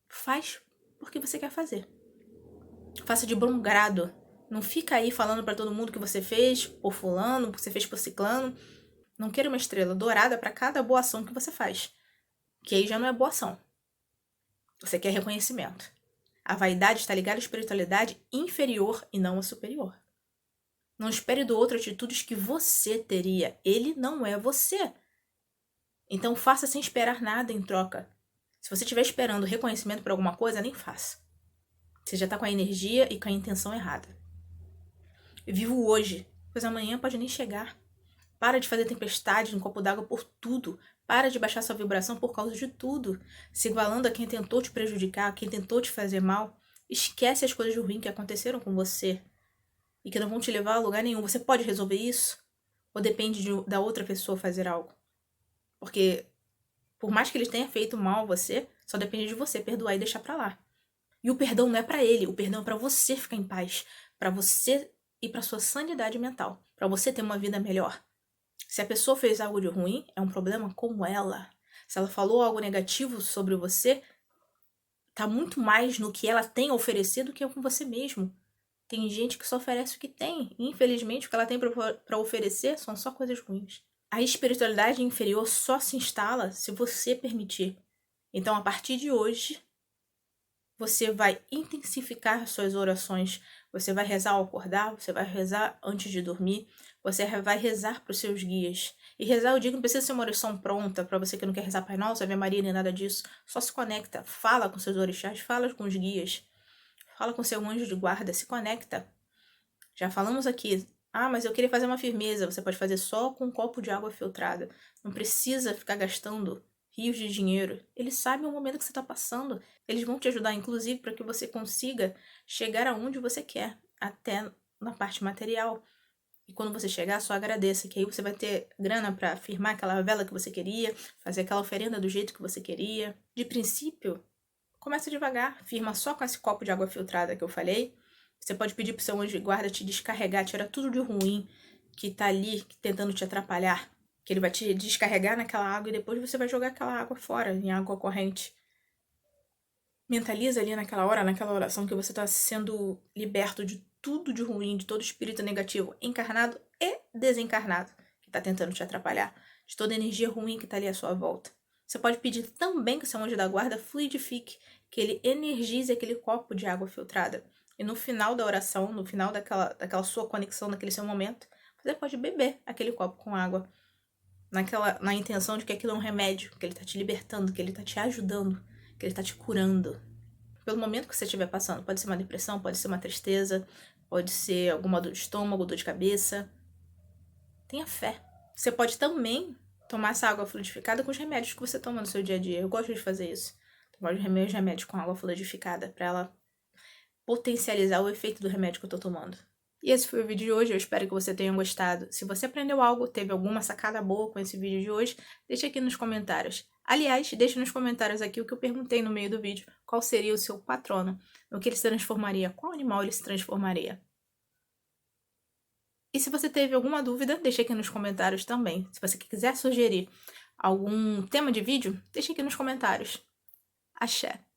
Faz porque você quer fazer. Faça de bom grado. Não fica aí falando para todo mundo que você fez por fulano, que você fez por ciclano. Não queira uma estrela dourada para cada boa ação que você faz. Que aí já não é boa ação. Você quer reconhecimento. A vaidade está ligada à espiritualidade inferior e não à superior. Não espere do outro atitudes que você teria. Ele não é você. Então faça sem esperar nada em troca. Se você estiver esperando reconhecimento por alguma coisa, nem faça. Você já está com a energia e com a intenção errada. Viva o hoje, pois amanhã pode nem chegar. Para de fazer tempestade no copo d'água por tudo. Para de baixar sua vibração por causa de tudo. Se igualando a quem tentou te prejudicar, a quem tentou te fazer mal. Esquece as coisas ruins que aconteceram com você e que não vão te levar a lugar nenhum. Você pode resolver isso? Ou depende da outra pessoa fazer algo? Porque, por mais que ele tenha feito mal a você, só depende de você perdoar e deixar pra lá. E o perdão não é pra ele, o perdão é pra você ficar em paz, pra você e pra sua sanidade mental, pra você ter uma vida melhor. Se a pessoa fez algo de ruim, é um problema com ela. Se ela falou algo negativo sobre você, tá muito mais no que ela tem a oferecer do que com você mesmo. Tem gente que só oferece o que tem. E, infelizmente, o que ela tem para oferecer são só coisas ruins. A espiritualidade inferior só se instala se você permitir. Então, a partir de hoje, você vai intensificar suas orações. Você vai rezar ao acordar, você vai rezar antes de dormir, você vai rezar para os seus guias. E rezar, eu digo, não precisa ser uma oração pronta para você que não quer rezar Pai Nosso, Ave Maria, nem nada disso. Só se conecta, fala com seus orixás, fala com os guias. Fala com seu anjo de guarda, se conecta. Já falamos aqui. Mas eu queria fazer uma firmeza. Você pode fazer só com um copo de água filtrada. Não precisa ficar gastando rios de dinheiro. Eles sabem o momento que você está passando. Eles vão te ajudar, inclusive, para que você consiga chegar aonde você quer, até na parte material. E quando você chegar, só agradeça, que aí você vai ter grana para firmar aquela vela que você queria, fazer aquela oferenda do jeito que você queria. De princípio, começa devagar, firma só com esse copo de água filtrada que eu falei. Você pode pedir pro seu anjo de guarda te descarregar, tirar tudo de ruim que tá ali tentando te atrapalhar. Que ele vai te descarregar naquela água e depois você vai jogar aquela água fora, em água corrente. Mentaliza ali naquela hora, naquela oração, que você está sendo liberto de tudo de ruim, de todo espírito negativo, encarnado e desencarnado, que está tentando te atrapalhar, de toda energia ruim que está ali à sua volta. Você pode pedir também que o seu anjo da guarda fluidifique, que ele energize aquele copo de água filtrada. E no final da oração, no final daquela sua conexão, daquele seu momento, você pode beber aquele copo com água, na intenção de que aquilo é um remédio, que ele está te libertando, que ele está te ajudando, que ele está te curando. Pelo momento que você estiver passando, pode ser uma depressão, pode ser uma tristeza, pode ser alguma dor de estômago, dor de cabeça. Tenha fé. Você pode também tomar essa água fluidificada com os remédios que você toma no seu dia a dia. Eu gosto de fazer isso. Tomar os meus remédios com água fluidificada para ela potencializar o efeito do remédio que eu tô tomando. E esse foi o vídeo de hoje, eu espero que você tenha gostado. Se você aprendeu algo, teve alguma sacada boa com esse vídeo de hoje, deixa aqui nos comentários. Aliás, deixa nos comentários aqui o que eu perguntei no meio do vídeo, qual seria o seu patrono, no que ele se transformaria, qual animal ele se transformaria. E se você teve alguma dúvida, deixa aqui nos comentários também. Se você quiser sugerir algum tema de vídeo, deixa aqui nos comentários. Axé!